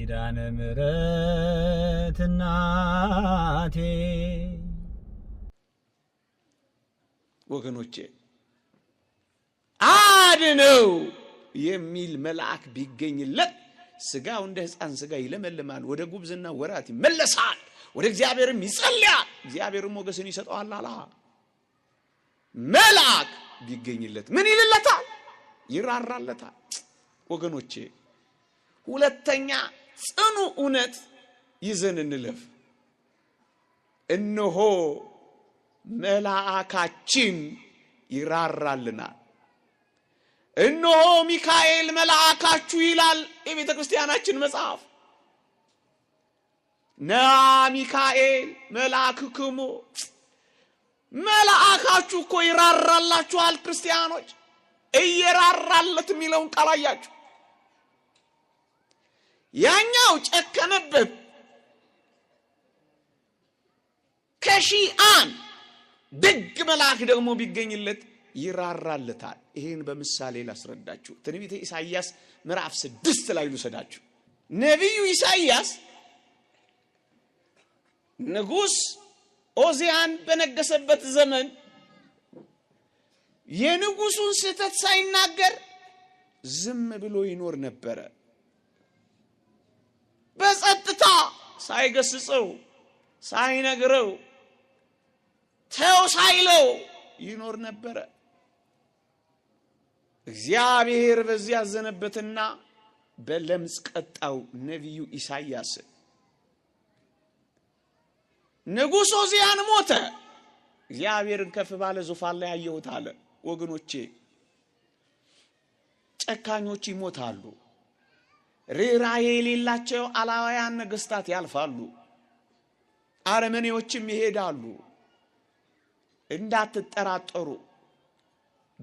ኪዳነ ምሕረት እናቴ ወገኖቼ አድነው የሚል መልአክ ቢገኝለት ስጋው እንደ ሕፃን ስጋ ይለመልማል፣ ወደ ጉብዝና ወራት ይመለሳል፣ ወደ እግዚአብሔርም ይጸልያል፣ እግዚአብሔርም ሞገስን ይሰጠዋል አላ። መልአክ ቢገኝለት ምን ይልለታል? ይራራለታል። ወገኖቼ ሁለተኛ ጽኑ እውነት ይዘን እንለፍ። እነሆ መልአካችን ይራራልናል። እነሆ ሚካኤል መልአካችሁ ይላል የቤተ ክርስቲያናችን መጽሐፍ። ነአ ሚካኤል መልአክክሙ፣ መልአካችሁ እኮ ይራራላችኋል። ክርስቲያኖች እየራራለት የሚለውን ቃል አያችሁ። ያኛው ጨከነበት፣ ከሺአን ደግ መልአክ ደግሞ ቢገኝለት ይራራለታል። ይሄን በምሳሌ ላስረዳችሁ። ትንቢተ ኢሳይያስ ምዕራፍ 6 ላይ ልሰዳችሁ። ነቢዩ ኢሳይያስ ንጉሥ ኦዚያን በነገሰበት ዘመን የንጉሱን ስህተት ሳይናገር ዝም ብሎ ይኖር ነበረ። በጸጥታ ሳይገስጸው ሳይነግረው ተው ሳይለው ይኖር ነበረ። እግዚአብሔር በዚያ ያዘነበትና በለምጽ ቀጣው ነቢዩ ኢሳይያስ። ንጉሥ ኦዚያን ሞተ። እግዚአብሔርን ከፍ ባለ ዙፋን ላይ አየሁት አለ። ወገኖቼ ጨካኞች ይሞታሉ። ርኅራኄ የሌላቸው አላውያን ነገሥታት ያልፋሉ። አረመኔዎችም ይሄዳሉ። እንዳትጠራጠሩ፣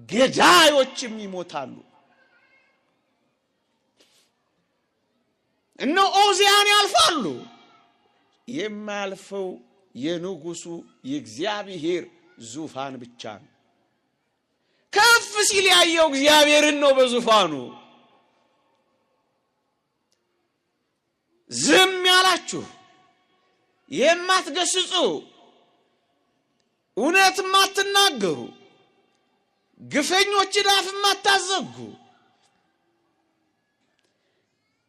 ገዳዮችም ይሞታሉ። እነ ኦዚያን ያልፋሉ። የማያልፈው የንጉሱ የእግዚአብሔር ዙፋን ብቻ ነው። ከፍ ሲል ያየው እግዚአብሔርን ነው በዙፋኑ። ዝም ያላችሁ፣ የማትገስጹ፣ እውነት የማትናገሩ፣ ግፈኞች ዳፍ የማታዘጉ፣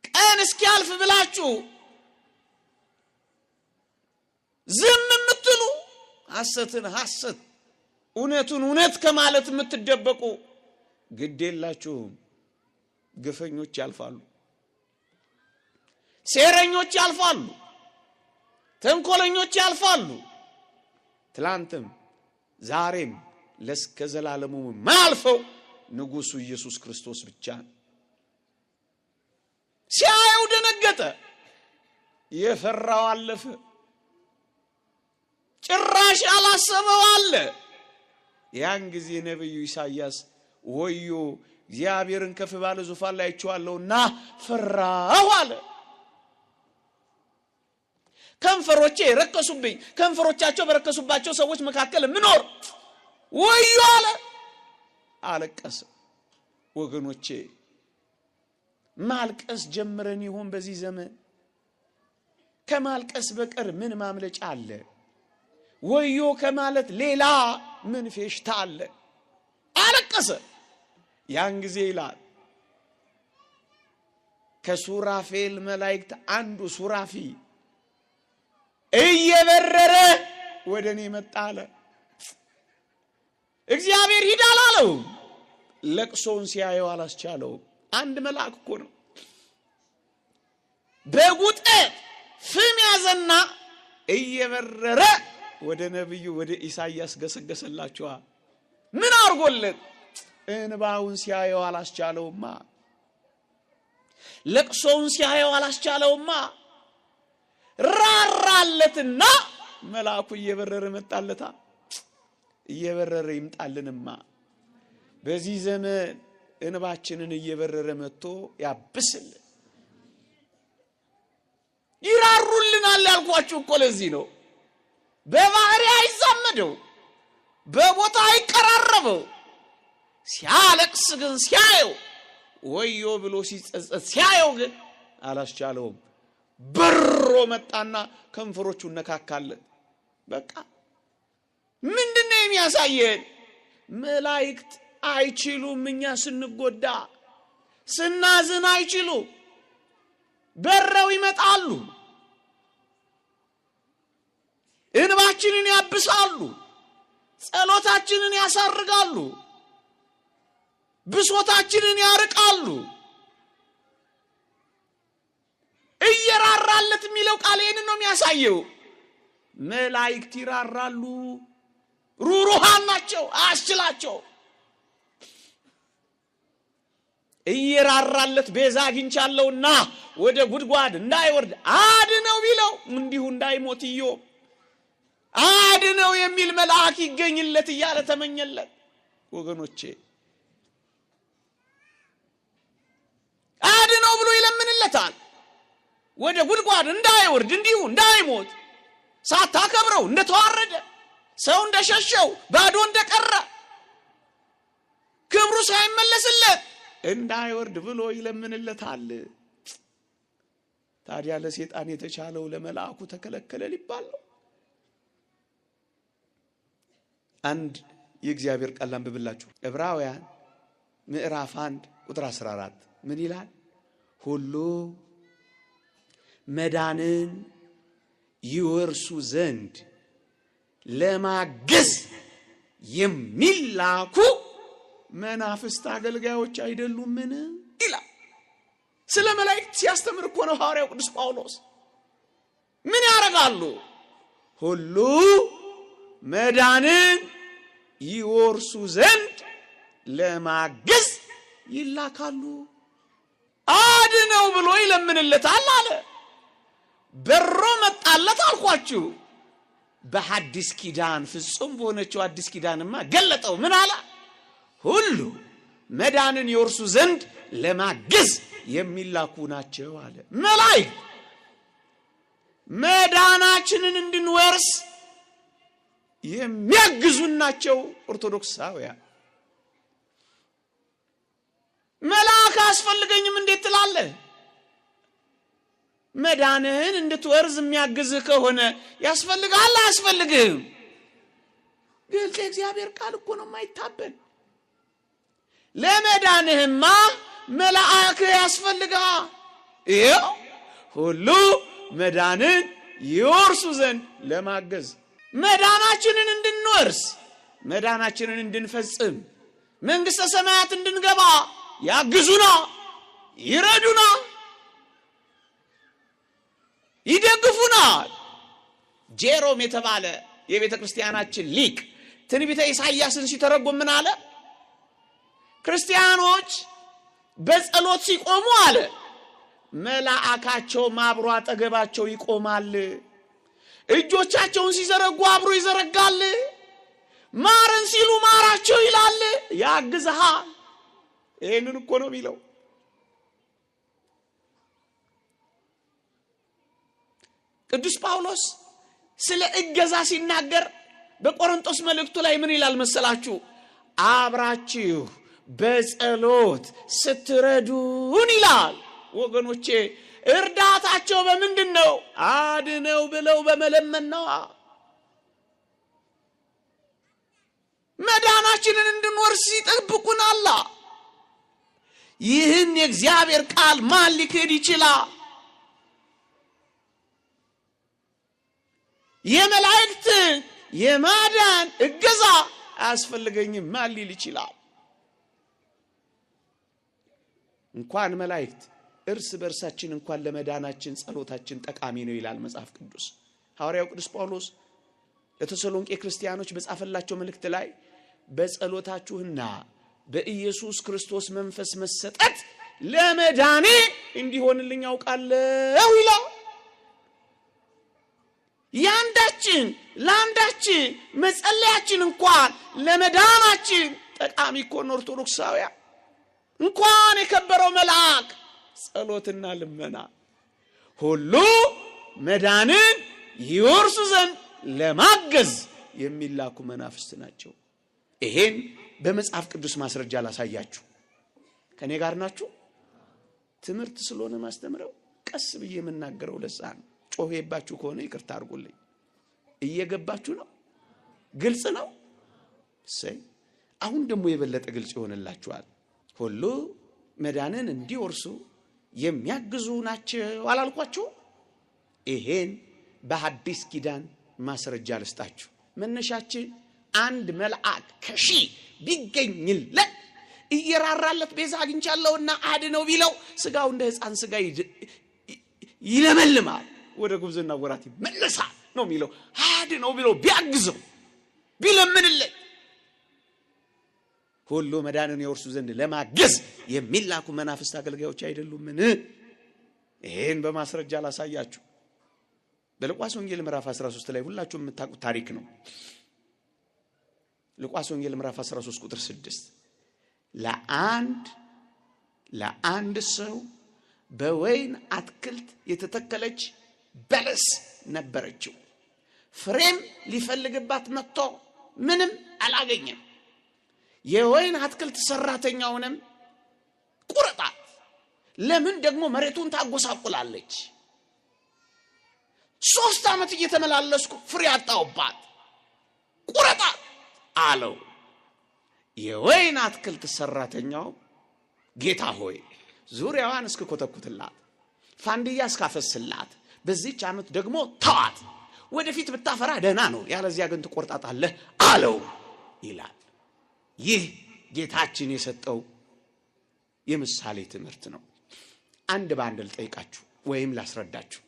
ቀን እስኪያልፍ ብላችሁ ዝም የምትሉ፣ ሐሰትን ሐሰት እውነቱን እውነት ከማለት የምትደበቁ ግድ የላችሁም። ግፈኞች ያልፋሉ፣ ሴረኞች ያልፋሉ፣ ተንኮለኞች ያልፋሉ። ትላንትም ዛሬም ለስከ ዘላለሙ ማልፈው ንጉሱ ኢየሱስ ክርስቶስ ብቻ ነው። ሲያየው ደነገጠ፣ የፈራው አለፈ፣ ጭራሽ አላሰበው አለ። ያን ጊዜ ነብዩ ኢሳይያስ ወዮ እግዚአብሔርን ከፍ ባለ ዙፋን ላይ አይቼዋለሁና ፈራሁ አለ። ከንፈሮቼ ረከሱብኝ፣ ከንፈሮቻቸው በረከሱባቸው ሰዎች መካከል ምኖር ወዮ አለ፣ አለቀሰ። ወገኖቼ ማልቀስ ጀምረን ይሆን በዚህ ዘመን? ከማልቀስ በቀር ምን ማምለጫ አለ? ወዮ ከማለት ሌላ ምን ፌሽታ አለ? አለቀሰ። ያን ጊዜ ይላል ከሱራፌል መላእክት አንዱ ሱራፊ እየበረረ ወደኔ መጣ አለ። እግዚአብሔር ሂድ አላለው። ለቅሶውን ሲያየው አላስቻለው። አንድ መልአክ እኮ ነው። በጉጠት ፍም ያዘና እየበረረ ወደ ነብዩ ወደ ኢሳይያስ ገሰገሰላችኋ። ምን አርጎለት? እንባውን ሲያየው አላስቻለውማ። ለቅሶውን ሲያየው አላስቻለውማ። ራራለትና መልአኩ እየበረረ መጣለታ። እየበረረ ይምጣልንማ። በዚህ ዘመን እንባችንን እየበረረ መጥቶ ያብስል። ይራሩልናል ያልኳችሁ እኮ ለዚህ ነው። በባህሪ አይዛመደው፣ በቦታ አይቀራረበው። ሲያለቅስ ግን ሲያየው ወዮ ብሎ ሲጸጸት ሲያየው ግን አላስቻለውም። በሮ መጣና ከንፈሮቹን ነካካለት። በቃ ምንድነው የሚያሳየን? መላእክት አይችሉም እኛ ስንጎዳ ስናዝን አይችሉ። በረው ይመጣሉ፣ እንባችንን ያብሳሉ፣ ጸሎታችንን ያሳርጋሉ፣ ብሶታችንን ያርቃሉ። እየራራለት የሚለው ቃል ይሄንን ነው የሚያሳየው። መላእክት ይራራሉ፣ ሩሩሃን ናቸው፣ አያስችላቸው። እየራራለት ቤዛ አግኝቻለሁና ወደ ጉድጓድ እንዳይወርድ አድነው ቢለው እንዲሁ እንዳይሞት ኢዮብ አድነው የሚል መልአክ ይገኝለት እያለ ተመኘለት። ወገኖቼ አድነው ብሎ ይለምንለታል። ወደ ጉድጓድ እንዳይወርድ እንዲሁ እንዳይሞት ሳታከብረው እንደተዋረደ ሰው እንደሸሸው ባዶ እንደቀረ ክብሩ ሳይመለስለት እንዳይወርድ ብሎ ይለምንለታል። ታዲያ ለሰይጣን የተቻለው ለመልአኩ ተከለከለ ሊባል ነው? አንድ የእግዚአብሔር ቃል አንብብላችሁ። ዕብራውያን ምዕራፍ 1 ቁጥር 14 ምን ይላል? ሁሉ መዳንን ይወርሱ ዘንድ ለማገዝ የሚላኩ መናፍስት አገልጋዮች አይደሉምን ይላል። ስለ መላእክት ሲያስተምር እኮ ነው ሐዋርያው ቅዱስ ጳውሎስ። ምን ያደርጋሉ? ሁሉ መዳንን ይወርሱ ዘንድ ለማገዝ ይላካሉ። አድነው ብሎ ይለምንለታል አለ። በሮ መጣለት አልኳችሁ። በሐዲስ ኪዳን ፍጹም በሆነችው አዲስ ኪዳንማ ገለጠው። ምን አለ? ሁሉ መዳንን ይወርሱ ዘንድ ለማገዝ የሚላኩ ናቸው አለ። መላእክት መዳናችንን እንድንወርስ የሚያግዙን ናቸው። ኦርቶዶክሳውያን መልአክ አያስፈልገኝም እንዴት ትላለህ? መዳንህን እንድትወርስ የሚያግዝህ ከሆነ ያስፈልጋል አያስፈልግህም? ግልጽ የእግዚአብሔር ቃል እኮ ነው የማይታበል። ለመዳንህማ መልአክ ያስፈልጋል። ይኸው ሁሉ መዳንን ይወርሱ ዘንድ ለማገዝ መዳናችንን እንድንወርስ መዳናችንን እንድንፈጽም መንግሥተ ሰማያት እንድንገባ ያግዙና ይረዱና ይደግፉናል። ጄሮም የተባለ የቤተ ክርስቲያናችን ሊቅ ትንቢተ ኢሳይያስን ሲተረጎም ምን አለ? ክርስቲያኖች በጸሎት ሲቆሙ አለ መልአካቸው አብሮ አጠገባቸው ይቆማል። እጆቻቸውን ሲዘረጉ አብሮ ይዘረጋል። ማረን ሲሉ ማራቸው ይላል፣ ያግዝሃል። ይሄንን እኮ ነው የሚለው። ቅዱስ ጳውሎስ ስለ እገዛ ሲናገር በቆሮንቶስ መልእክቱ ላይ ምን ይላል መሰላችሁ? አብራችሁ በጸሎት ስትረዱን ይላል። ወገኖቼ እርዳታቸው በምንድን ነው? አድነው ብለው በመለመን ነው። መዳናችንን እንድንወርስ ይጠብቁናል። ይህን የእግዚአብሔር ቃል ማን ሊክድ ይችላል? የመላእክት የማዳን እገዛ አያስፈልገኝም ማን ሊል ይችላል? እንኳን መላእክት እርስ በርሳችን እንኳን ለመዳናችን ጸሎታችን ጠቃሚ ነው ይላል መጽሐፍ ቅዱስ። ሐዋርያው ቅዱስ ጳውሎስ ለተሰሎንቄ ክርስቲያኖች በጻፈላቸው መልእክት ላይ በጸሎታችሁና በኢየሱስ ክርስቶስ መንፈስ መሰጠት ለመዳኔ እንዲሆንልኝ አውቃለሁ ይላል። ያንዳችን ለአንዳችን መጸለያችን እንኳን ለመዳናችን ጠቃሚ እኮ ነው። ኦርቶዶክሳውያን እንኳን የከበረው መልአክ ጸሎትና ልመና ሁሉ መዳንን ይወርሱ ዘንድ ለማገዝ የሚላኩ መናፍስት ናቸው። ይሄን በመጽሐፍ ቅዱስ ማስረጃ ላሳያችሁ። ከኔ ጋር ናችሁ? ትምህርት ስለሆነ ማስተምረው ቀስ ብዬ የምናገረው ለዛ ነው። ጮሄባችሁ ከሆነ ይቅርታ አድርጉልኝ። እየገባችሁ ነው? ግልጽ ነው? ሰይ አሁን ደግሞ የበለጠ ግልጽ ይሆንላችኋል። ሁሉ መዳንን እንዲወርሱ የሚያግዙ ናቸው አላልኳችሁ? ይሄን በሐዲስ ኪዳን ማስረጃ ልስጣችሁ። መነሻችን አንድ መልአክ ከሺህ ቢገኝለት እየራራለት ቤዛ አግኝቻለሁና አድነው ቢለው ስጋው እንደ ሕፃን ስጋ ይለመልማል፣ ወደ ጉብዝና ወራት ይመለሳል ነው የሚለው። አድነው ቢለው ቢያግዘው ቢለምንለት ሁሉ መዳንን የወርሱ ዘንድ ለማገዝ የሚላኩ መናፍስት አገልጋዮች አይደሉምን? ይሄን በማስረጃ ላሳያችሁ። በሉቃስ ወንጌል ምዕራፍ 13 ላይ ሁላችሁም የምታውቁት ታሪክ ነው። ሉቃስ ወንጌል ምዕራፍ 13 ቁጥር 6 ለአንድ ሰው በወይን አትክልት የተተከለች በለስ ነበረችው። ፍሬም ሊፈልግባት መጥቶ ምንም አላገኘም። የወይን አትክልት ሰራተኛውንም ቁረጣት፣ ለምን ደግሞ መሬቱን ታጎሳቁላለች? 3 ዓመት እየተመላለስኩ ፍሬ አጣውባት፣ ቁረጣት አለው። የወይን አትክልት ሰራተኛው ጌታ ሆይ ዙሪያዋን እስክኮተኩትላት ፋንድያ እስካፈስላት በዚህች ዓመት ደግሞ ተዋት፣ ወደፊት ብታፈራ ደህና ነው፣ ያለዚያ ግን ትቆርጣታለህ አለው ይላል። ይህ ጌታችን የሰጠው የምሳሌ ትምህርት ነው። አንድ በአንድ ልጠይቃችሁ ወይም ላስረዳችሁ።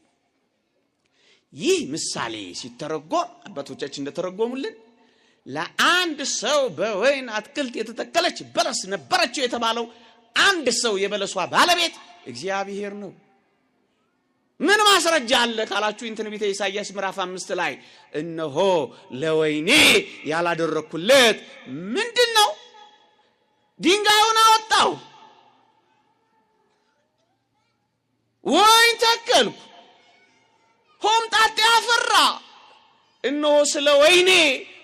ይህ ምሳሌ ሲተረጎም አባቶቻችን እንደተረጎሙልን ለአንድ ሰው በወይን አትክልት የተተከለች በለስ ነበረችው የተባለው አንድ ሰው የበለሷ ባለቤት እግዚአብሔር ነው። ምን ማስረጃ አለ ካላችሁ ትንቢተ ኢሳይያስ ምዕራፍ 5 ላይ እነሆ ለወይኔ ያላደረኩለት ምንድነው? ድንጋዩን አወጣው፣ ወይን ተከልኩ፣ ሆምጣጤ አፈራ። እነሆ ስለ ወይኔ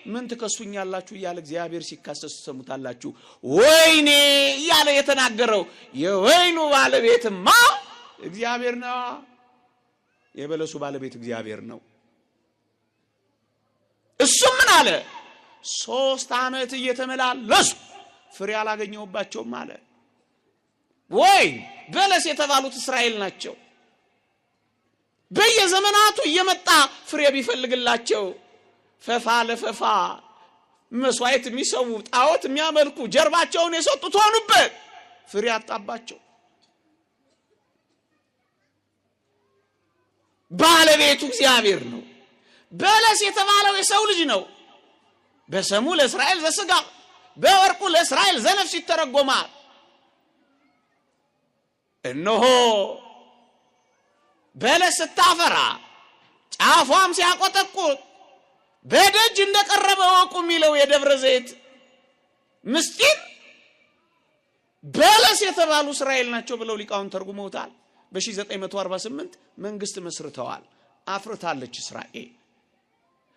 ምን ትከሱኛላችሁ እያለ እግዚአብሔር ሲካሰስ ሰሙታላችሁ። ወይኔ እያለ የተናገረው የወይኑ ባለቤትማ እግዚአብሔር ነው። የበለሱ ባለቤት እግዚአብሔር ነው። እሱም ምን አለ? 3 ዓመት እየተመላለሱ ፍሬ አላገኘሁባቸውም አለ። ወይን በለስ የተባሉት እስራኤል ናቸው። በየዘመናቱ እየመጣ ፍሬ ቢፈልግላቸው ፈፋ ለፈፋ መስዋዕት የሚሰዉ ጣዖት የሚያመልኩ ጀርባቸውን የሰጡት ሆኑበት፣ ፍሬ አጣባቸው። ባለቤቱ እግዚአብሔር ነው። በለስ የተባለው የሰው ልጅ ነው። በሰሙ ለእስራኤል ዘሥጋ በወርቁ ለእስራኤል ዘነፍስ ይተረጎማል። እነሆ በለስ ስታፈራ ጫፏም ሲያቆጠቁጥ በደጅ እንደቀረበ ወቁ የሚለው የደብረ ዘይት ምስጢር በለስ የተባሉ እስራኤል ናቸው ብለው ሊቃውን ተርጉመውታል። በ1948 መንግስት መስርተዋል። አፍርታለች እስራኤል።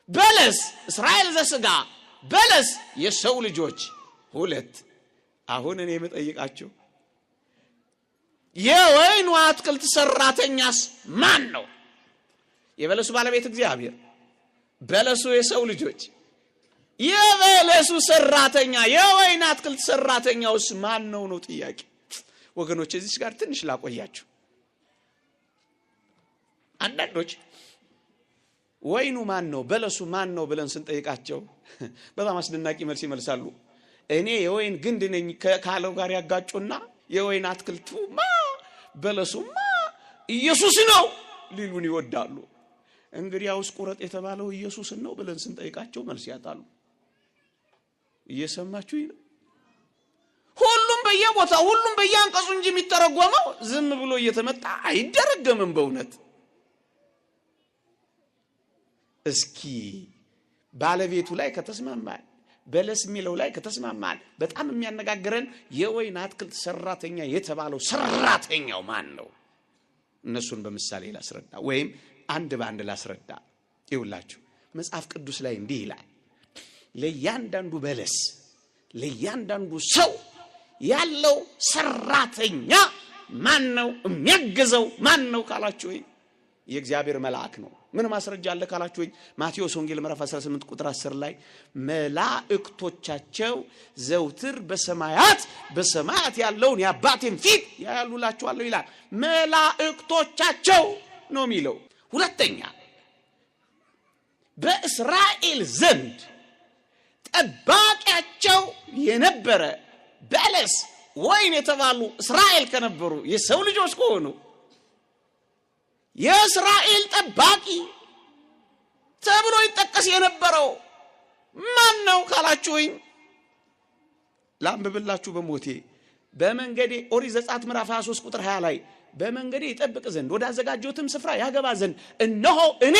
በለስ እስራኤል ዘሥጋ፣ በለስ የሰው ልጆች 2። አሁን እኔ የምጠይቃችሁ የወይኑ አትክልት ሰራተኛስ ማን ነው? የበለሱ ባለቤት እግዚአብሔር፣ በለሱ የሰው ልጆች። የበለሱ ሰራተኛ የወይን አትክልት ሰራተኛውስ ማን ነው ነው ጥያቄ። ወገኖች እዚህ ጋር ትንሽ ላቆያችሁ። አንዳንዶች ወይኑ ማን ነው በለሱ ማን ነው ብለን ስንጠይቃቸው በጣም አስደናቂ መልስ ይመልሳሉ። እኔ የወይን ግንድ ነኝ ካለው ጋር ያጋጩና የወይን አትክልቱማ በለሱማ ኢየሱስ ነው ሊሉን ይወዳሉ። እንግዲያውስ ቁረጥ የተባለው ኢየሱስን ነው ብለን ስንጠይቃቸው መልስ ያጣሉ። እየሰማችሁ ነው? ሁሉም በየቦታው ሁሉም በየአንቀጹ እንጂ የሚተረጎመው ዝም ብሎ እየተመጣ አይደረገምም። በእውነት እስኪ ባለቤቱ ላይ ከተስማማን በለስ የሚለው ላይ ከተስማማን በጣም የሚያነጋግረን የወይን አትክልት ሰራተኛ የተባለው ሰራተኛው ማን ነው? እነሱን በምሳሌ ላስረዳ ወይም አንድ በአንድ ላስረዳ። ይውላችሁ መጽሐፍ ቅዱስ ላይ እንዲህ ይላል፣ ለእያንዳንዱ በለስ ለእያንዳንዱ ሰው ያለው ሰራተኛ ማን ነው? የሚያግዘው ማን ነው ካላችሁ የእግዚአብሔር መልአክ ነው። ምን ማስረጃ አለ ካላችሁ ማቴዎስ ወንጌል ምዕራፍ 18 ቁጥር 10 ላይ መላእክቶቻቸው ዘውትር በሰማያት ያለውን የአባቴን ፊት ያያሉላችኋል ይላል። መላእክቶቻቸው ነው የሚለው። ሁለተኛ በእስራኤል ዘንድ ጠባቂያቸው የነበረ በለስ ወይን የተባሉ እስራኤል ከነበሩ የሰው ልጆች ከሆኑ የእስራኤል ጠባቂ ተብሎ ይጠቀስ የነበረው ማን ነው ካላችሁኝ ላንብብላችሁ በሞቴ በመንገዴ ኦሪት ዘጸአት ምዕራፍ 23 ቁጥር 20 ላይ በመንገዴ ይጠብቅ ዘንድ ወደ አዘጋጀሁትም ስፍራ ያገባ ዘንድ እነሆ እኔ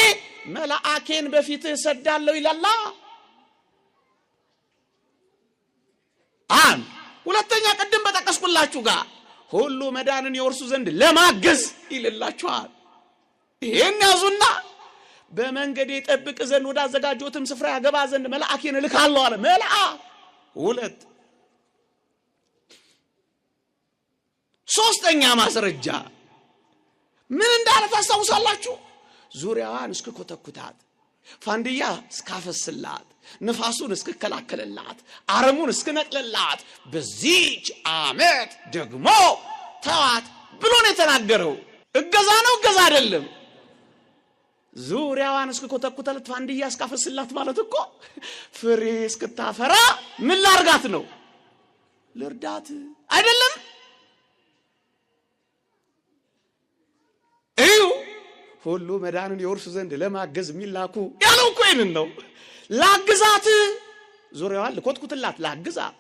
መልአኬን በፊትህ እሰዳለሁ ይላል። ሁለተኛ ቀደም በጠቀስኩላችሁ ጋር ሁሉ መዳንን የወርሱ ዘንድ ለማገዝ ይልላችኋል። ይሄን ያዙና በመንገዴ ይጠብቅ ዘንድ ወደ አዘጋጀሁትም ስፍራ ያገባ ዘንድ መልአኬን እልካለሁ አለ። መልአክ ሁለት። ሶስተኛ ማስረጃ ምን እንዳለ ታስታውሳላችሁ? ዙሪያዋን እስክኮተኩታት ፋንድያ እስካፈስላት ንፋሱን እስከከላከለላት አረሙን እስከነቅለላት በዚች ዓመት ደግሞ ተዋት ብሎ ነው የተናገረው። እገዛ ነው እገዛ አይደለም። ዙሪያዋን እስከኮተኩተለት ፋንድያ እስካፈስላት ማለት እኮ ፍሬ እስክታፈራ ምን ላርጋት ነው? ልርዳት አይደለም? ሁሉ መዳንን የወርሱ ዘንድ ለማገዝ የሚላኩ ያለው እኮ ይሄንን ነው። ላግዛት፣ ዙሪያዋን ልኮትኩትላት፣ ላግዛት፣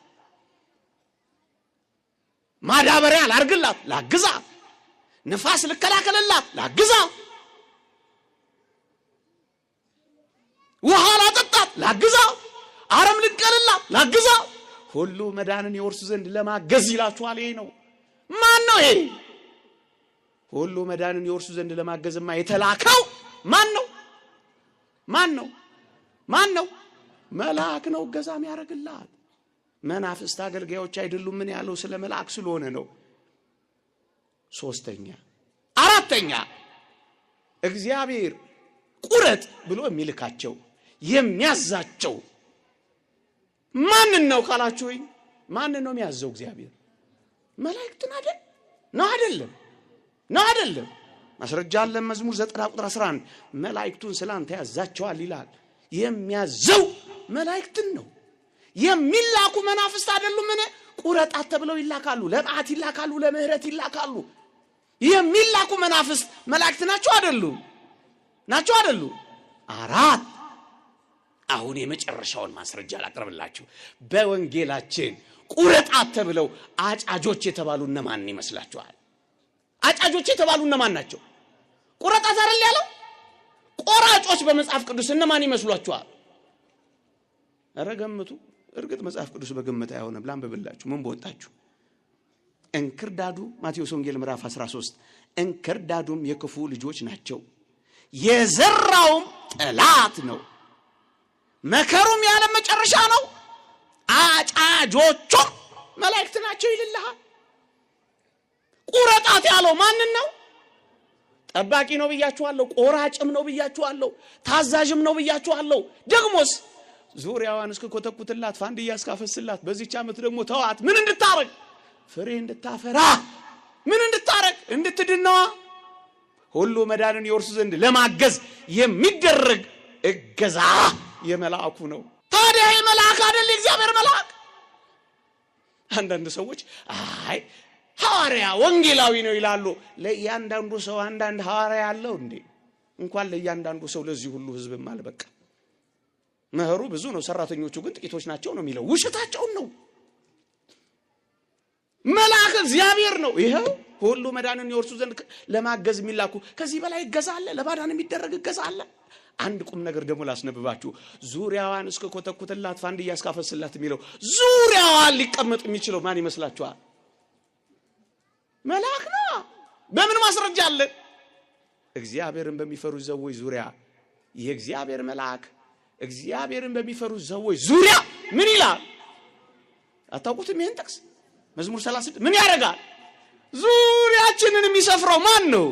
ማዳበሪያ ላርግላት፣ ላግዛት፣ ንፋስ ልከላከልላት፣ ላግዛት፣ ውሃ ላጠጣት፣ ላግዛት፣ አረም ልቀልላት፣ ላግዛት፣ ሁሉ መዳንን የወርሱ ዘንድ ለማገዝ ይላችኋል። ይሄ ነው። ማን ነው ይሄ? ሁሉ መዳንን የወርሱ ዘንድ ለማገዝማ የተላከው ማን ነው? ማን ነው? ማን ነው? መልአክ ነው እገዛም ያደርግላት። መናፍስት አገልጋዮች አይደሉም። ምን ያለው ስለ መልአክ ስለሆነ ነው። ሶስተኛ አራተኛ እግዚአብሔር ቁረጥ ብሎ የሚልካቸው የሚያዛቸው ማን ነው ካላችሁ ማን ነው የሚያዘው? እግዚአብሔር መላእክትን አይደል? ነው አይደለም? ነው አይደለም? ማስረጃ አለ። መዝሙር 90 ቁጥር 11 መላእክቱን ስላንተ ያዛቸዋል ይላል። የሚያዘው መላእክትን ነው። የሚላኩ መናፍስት አይደሉም። ምን ቁረጣት ተብለው ይላካሉ፣ ለጣት ይላካሉ፣ ለምህረት ይላካሉ። የሚላኩ መናፍስት መላእክት ናቸው አይደሉም? ናቸው አይደሉም? አራት አሁን የመጨረሻውን ማስረጃ ላቀርብላችሁ። በወንጌላችን ቁረጣት ተብለው አጫጆች የተባሉ እነማን ይመስላችኋል? አጫጆች የተባሉ እነማን ናቸው? ቁረጣት አይደል ያለው? ቆራጮች በመጽሐፍ ቅዱስ እነማን ይመስሏችኋል? ኧረ ገምቱ። እርግጥ መጽሐፍ ቅዱስ በግምት አይሆንም። ላንብብላችሁ ምን በወጣችሁ። እንክርዳዱ ማቴዎስ ወንጌል ምዕራፍ 13 እንክርዳዱም የክፉ ልጆች ናቸው፣ የዘራውም ጠላት ነው፣ መከሩም ያለ መጨረሻ ነው፣ አጫጆቹም መላእክት ናቸው ይልልሃል። ቁረጣት ያለው ማንን ነው? ጠባቂ ነው ብያችኋለሁ። ቆራጭም ነው ብያችኋለሁ። ታዛዥም ነው ብያችኋለሁ። ደግሞስ ዙሪያዋን እስከኮተኩትላት ፋንድያ እስካፈስላት በዚህች ዓመት ደግሞ ተዋት። ምን እንድታረግ? ፍሬ እንድታፈራ። ምን እንድታረግ? እንድትድነዋ። ሁሉ መዳንን የወርሱ ዘንድ ለማገዝ የሚደረግ እገዛ የመልአኩ ነው። ታዲያ የመልአክ አይደል? የእግዚአብሔር መልአክ። አንዳንድ ሰዎች አይ ሐዋርያ ወንጌላዊ ነው ይላሉ። ለእያንዳንዱ ሰው አንዳንድ ሐዋርያ ያለው እንዴ? እንኳን ለእያንዳንዱ ሰው ለዚህ ሁሉ ህዝብም አልበቃ። መህሩ ብዙ ነው፣ ሰራተኞቹ ግን ጥቂቶች ናቸው ነው የሚለው። ውሸታቸውን ነው። መልአክ እግዚአብሔር ነው። ይሄው ሁሉ መዳንን የወርሱ ዘንድ ለማገዝ የሚላኩ። ከዚህ በላይ እገዛ አለ? ለባዳን የሚደረግ እገዛ አለ? አንድ ቁም ነገር ደግሞ ላስነብባችሁ። ዙሪያዋን እስከኮተኩትላት ፋንድያ እስካፈስላት የሚለው ዙሪያዋን ሊቀመጥ የሚችለው ማን ይመስላችኋል? መልአክ ነው። በምን ማስረጃ አለ? እግዚአብሔርን በሚፈሩ ሰዎች ዙሪያ የእግዚአብሔር መልአክ እግዚአብሔርን በሚፈሩ ሰዎች ዙሪያ ምን ይላል? አታውቁትም? ይሄን ጥቅስ መዝሙር 36 ምን ያደርጋል? ዙሪያችንን የሚሰፍረው ማን ነው?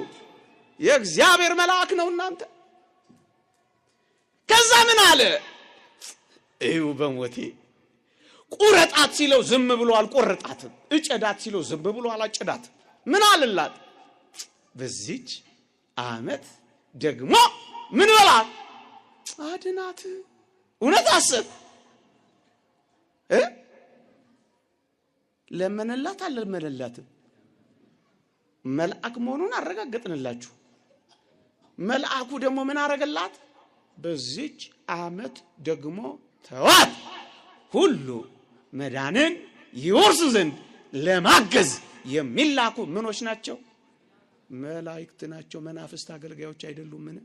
የእግዚአብሔር መልአክ ነው እናንተ። ከዛ ምን አለ? እዩ በሞቴ ቁረጣት ሲለው ዝም ብሎ አልቆረጣትም። እጨዳት ሲለው ዝም ብሎ አላጨዳትም። ምን አለላት? በዚች ዓመት ደግሞ ምን በላት? አድናት። እውነት አሰብ ለመነላት አልለመነላትም? መልአክ መሆኑን አረጋግጥንላችሁ። መልአኩ ደግሞ ምን አረገላት? በዚች ዓመት ደግሞ ተዋት፣ ሁሉ መዳንን ይወርሱ ዘንድ ለማገዝ የሚላኩ ምኖች ናቸው? መላእክት ናቸው። መናፍስት አገልጋዮች አይደሉም። ምን